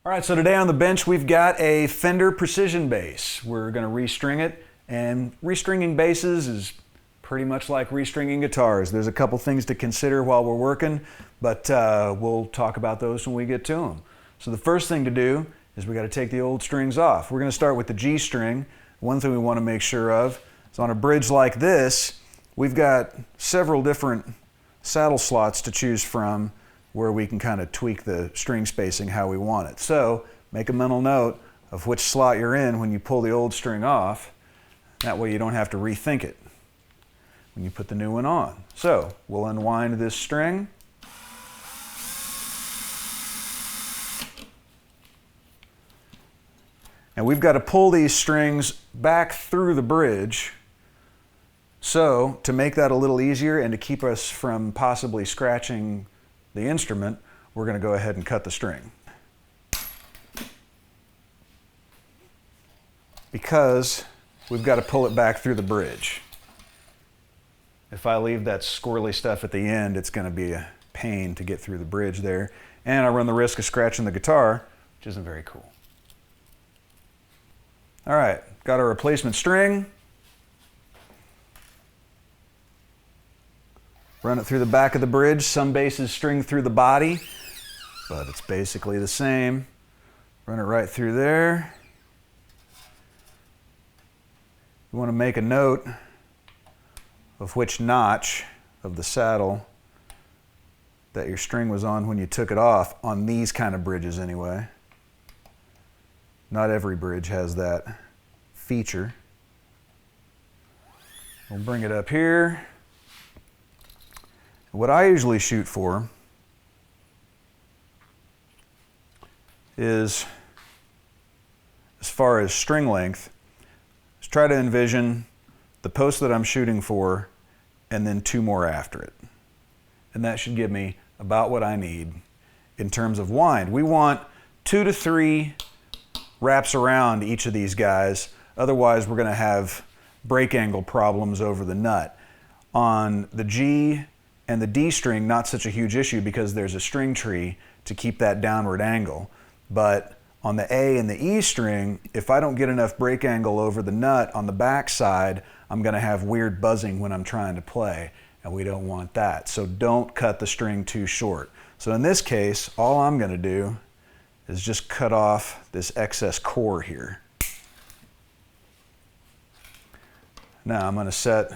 All right, so today on the bench we've got a Fender Precision bass. We're going to restring it, and restringing basses is pretty much like restringing guitars. There's a couple things to consider while we're working, but we'll talk about those when we get to them. So the first thing to do is we got to take the old strings off. We're going to start with the G string. One thing we want to make sure of is on a bridge like this, we've got several different saddle slots to choose from where we can kind of tweak the string spacing how we want it. So make a mental note of which slot you're in when you pull the old string off. That way you don't have to rethink it when you put the new one on. So we'll unwind this string. And we've got to pull these strings back through the bridge. So to make that a little easier and to keep us from possibly scratching the instrument, we're going to go ahead and cut the string. Because we've got to pull it back through the bridge. If I leave that squirrely stuff at the end, it's going to be a pain to get through the bridge there. And I run the risk of scratching the guitar, which isn't very cool. All right, got our replacement string. Run it through the back of the bridge. Some basses string through the body, but it's basically the same. Run it right through there. You want to make a note of which notch of the saddle that your string was on when you took it off, on these kind of bridges anyway. Not every bridge has that feature. We'll bring it up here. What I usually shoot for is, as far as string length, is try to envision the post that I'm shooting for and then two more after it. And that should give me about what I need in terms of wind. We want 2 to 3 wraps around each of these guys, otherwise we're going to have break angle problems over the nut. On the G and the D string, not such a huge issue because there's a string tree to keep that downward angle. But on the A and the E string, if I don't get enough break angle over the nut on the back side, I'm going to have weird buzzing when I'm trying to play, and we don't want that. So don't cut the string too short. So in this case, all I'm going to do is just cut off this excess core here. Now I'm going to set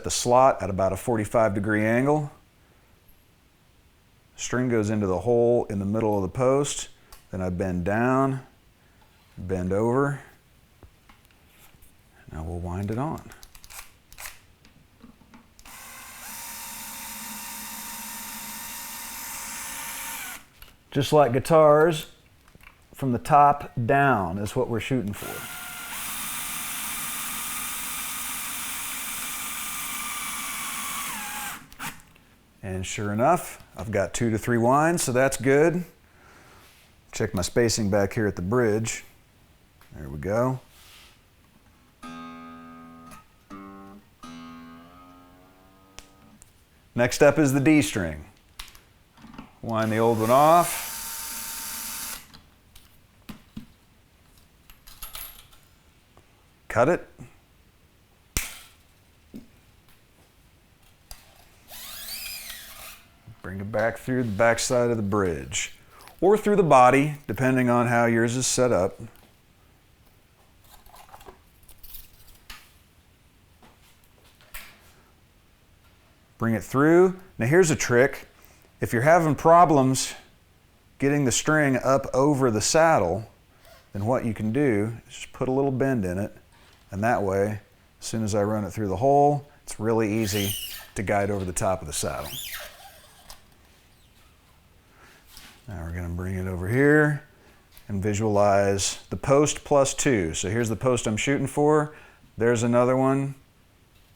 the slot at about a 45-degree angle. String goes into the hole in the middle of the post. Then I bend down, bend over. Now we'll wind it on. Just like guitars, from the top down is what we're shooting for. And sure enough, I've got 2 to 3 winds, so that's good. Check my spacing back here at the bridge. There we go. Next up is the D string. Wind the old one off. Cut it. Bring it back through the back side of the bridge, or through the body, depending on how yours is set up. Bring it through. Now here's a trick. If you're having problems getting the string up over the saddle, then what you can do is just put a little bend in it, and that way, as soon as I run it through the hole, it's really easy to guide over the top of the saddle. Now we're going to bring it over here and visualize the post plus 2. So here's the post I'm shooting for. There's another one,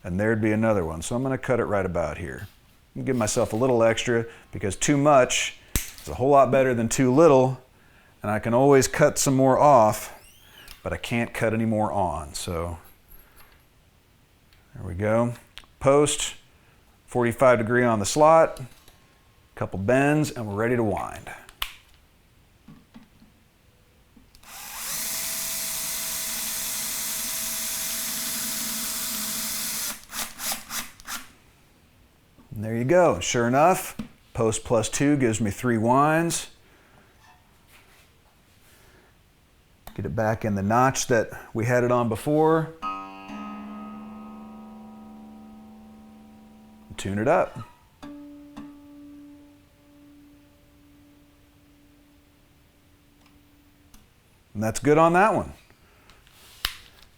and there'd be another one. So I'm going to cut it right about here. I'm give myself a little extra because too much is a whole lot better than too little, and I can always cut some more off, but I can't cut any more on. So there we go. Post, 45 degree on the slot, couple bends, and we're ready to wind. you go. Sure enough, post plus 2 gives me 3 winds. Get it back in the notch that we had it on before. Tune it up. And that's good on that one.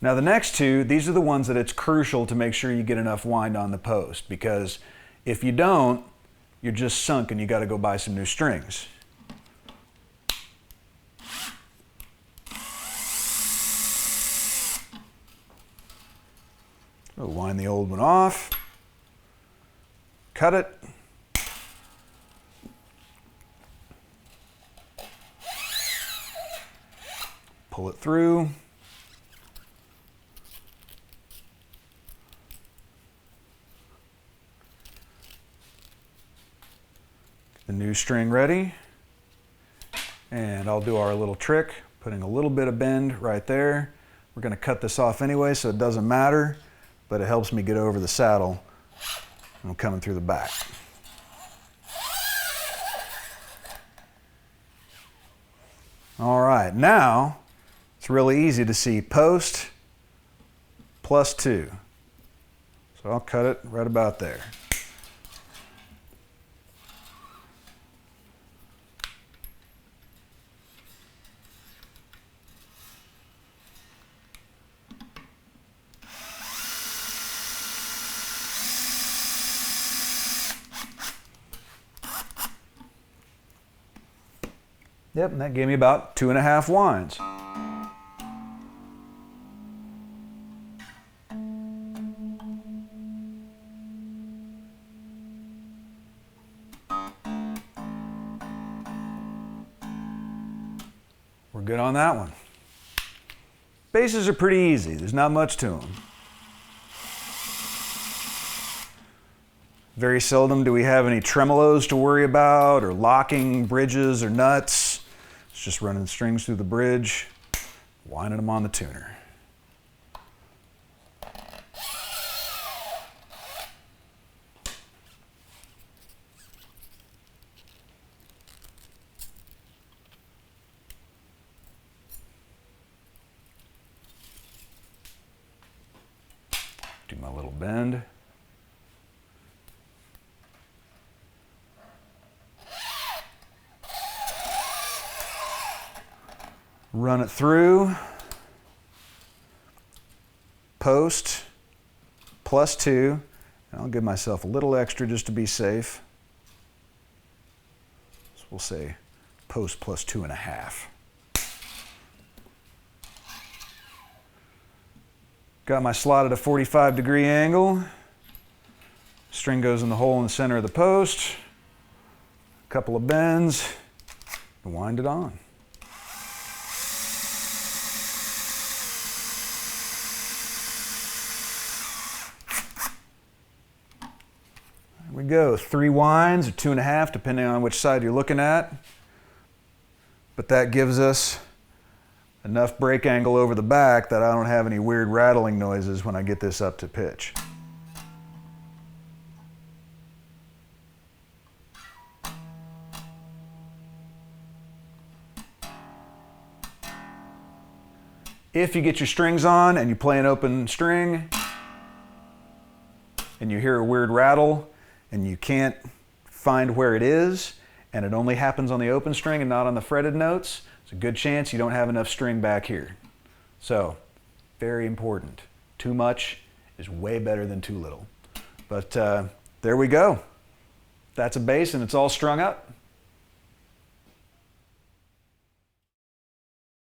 Now the next two, these are the ones that it's crucial to make sure you get enough wind on the post, because if you don't, you're just sunk and you got to go buy some new strings. We'll wind the old one off, cut it, pull it through, the new string ready, and I'll do our little trick, putting a little bit of bend right there. We're going to cut this off anyway, so it doesn't matter, but it helps me get over the saddle and I'm coming through the back. All right, now it's really easy to see post plus 2. So I'll cut it right about there. Yep, and that gave me about 2.5 winds. We're good on that one. Basses are pretty easy. There's not much to them. Very seldom do we have any tremolos to worry about, or locking bridges or nuts. It's just running strings through the bridge, winding them on the tuner. Do my little bend. Run it through, post plus 2, and I'll give myself a little extra just to be safe. So we'll say post plus 2.5. Got my slot at a 45-degree angle. String goes in the hole in the center of the post. A couple of bends, and wind it on. We go 3 winds or 2.5 depending on which side you're looking at, but that gives us enough break angle over the back that I don't have any weird rattling noises when I get this up to pitch. If you get your strings on and you play an open string and you hear a weird rattle and you can't find where it is, and it only happens on the open string and not on the fretted notes, it's a good chance you don't have enough string back here. So, very important. Too much is way better than too little. But there we go. That's a bass and it's all strung up.